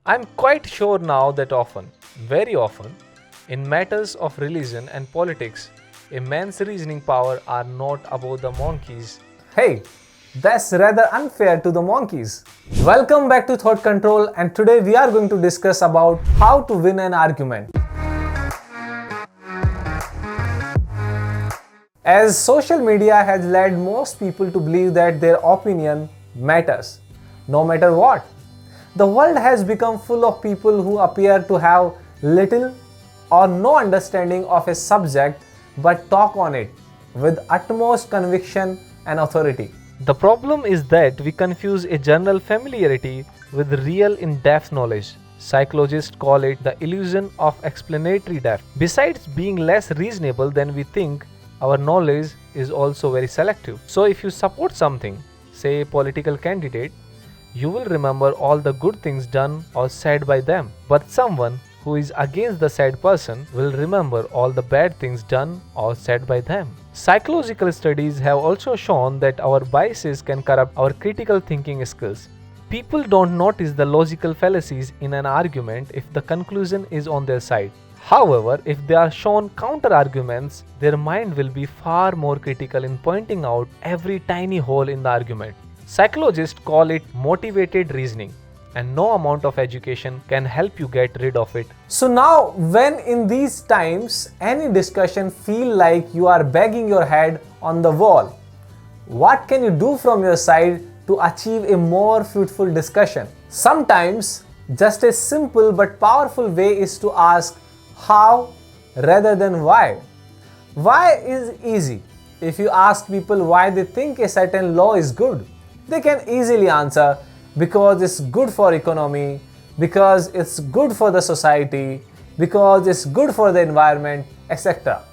I'm quite sure now that often, very often, in matters of religion and politics, a man's reasoning power are not above the monkeys. Hey, that's rather unfair to the monkeys. Welcome back to Thought Control, and today we are going to discuss about how to win an argument. As social media has led most people to believe that their opinion matters, no matter what. The world has become full of people who appear to have little or no understanding of a subject but talk on it with utmost conviction and authority. The problem is that we confuse a general familiarity with real in-depth knowledge. Psychologists call it the illusion of explanatory depth. Besides being less reasonable than we think, our knowledge is also very selective. So if you support something, say a political candidate, you will remember all the good things done or said by them. But someone who is against the said person will remember all the bad things done or said by them. Psychological studies have also shown that our biases can corrupt our critical thinking skills. People don't notice the logical fallacies in an argument if the conclusion is on their side. However, if they are shown counter-arguments, their mind will be far more critical in pointing out every tiny hole in the argument. Psychologists call it motivated reasoning, and no amount of education can help you get rid of it. So now, when in these times any discussion feel like you are banging your head on the wall, what can you do from your side to achieve a more fruitful discussion? Sometimes, just a simple but powerful way is to ask how rather than why. Why is easy. If you ask people why they think a certain law is good, they can easily answer because it's good for economy, because it's good for the society, because it's good for the environment, etc.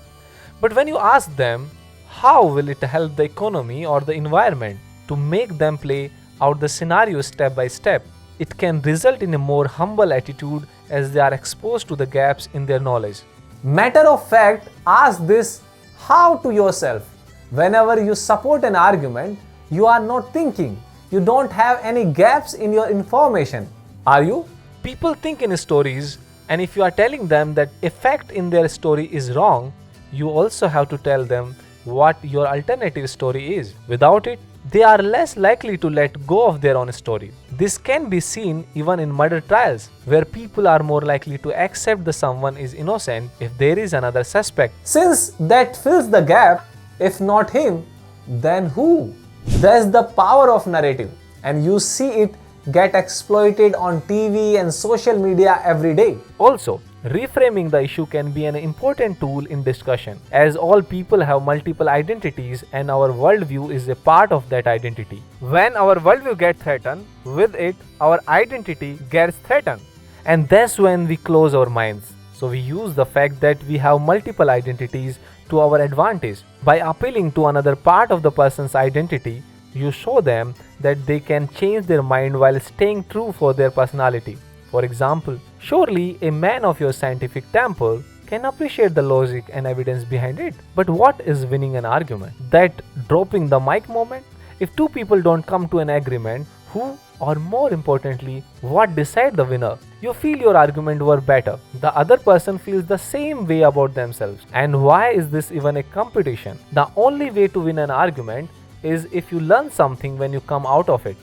But when you ask them, how will it help the economy or the environment, to make them play out the scenario step by step, it can result in a more humble attitude as they are exposed to the gaps in their knowledge. Matter of fact, ask this how to yourself. Whenever you support an argument, you are not thinking. You don't have any gaps in your information. Are you? People think in stories, and if you are telling them that a fact in their story is wrong, you also have to tell them what your alternative story is. Without it, they are less likely to let go of their own story. This can be seen even in murder trials, where people are more likely to accept that someone is innocent if there is another suspect. Since that fills the gap, if not him, then who? That's the power of narrative, and you see it get exploited on TV and social media every day. Also, reframing the issue can be an important tool in discussion, as all people have multiple identities and our worldview is a part of that identity. When our worldview gets threatened, with it, our identity gets threatened. And that's when we close our minds. So we use the fact that we have multiple identities to our advantage. By appealing to another part of the person's identity, you show them that they can change their mind while staying true for their personality. For example, surely a man of your scientific temper can appreciate the logic and evidence behind it. But what is winning an argument? That dropping the mic moment? If two people don't come to an agreement, who, or more importantly, what decide the winner? You feel your argument were better. The other person feels the same way about themselves. And why is this even a competition? The only way to win an argument is if you learn something when you come out of it.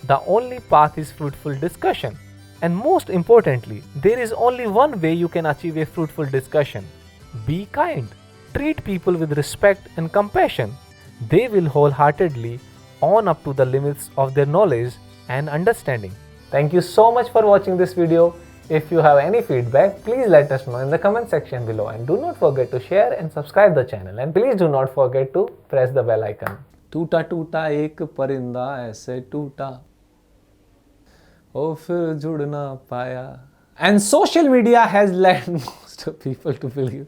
The only path is fruitful discussion. And most importantly, there is only one way you can achieve a fruitful discussion. Be kind. Treat people with respect and compassion. They will wholeheartedly own up to the limits of their knowledge and understanding. Thank you so much for watching this video. If you have any feedback, please let us know in the comment section below, and do not forget to share and subscribe the channel, and please do not forget to press the bell icon. टूटा टूटा एक परिंदा ऐसे टूटा, ओ फिर जुड़ ना पाया. And social media has led most of people to believe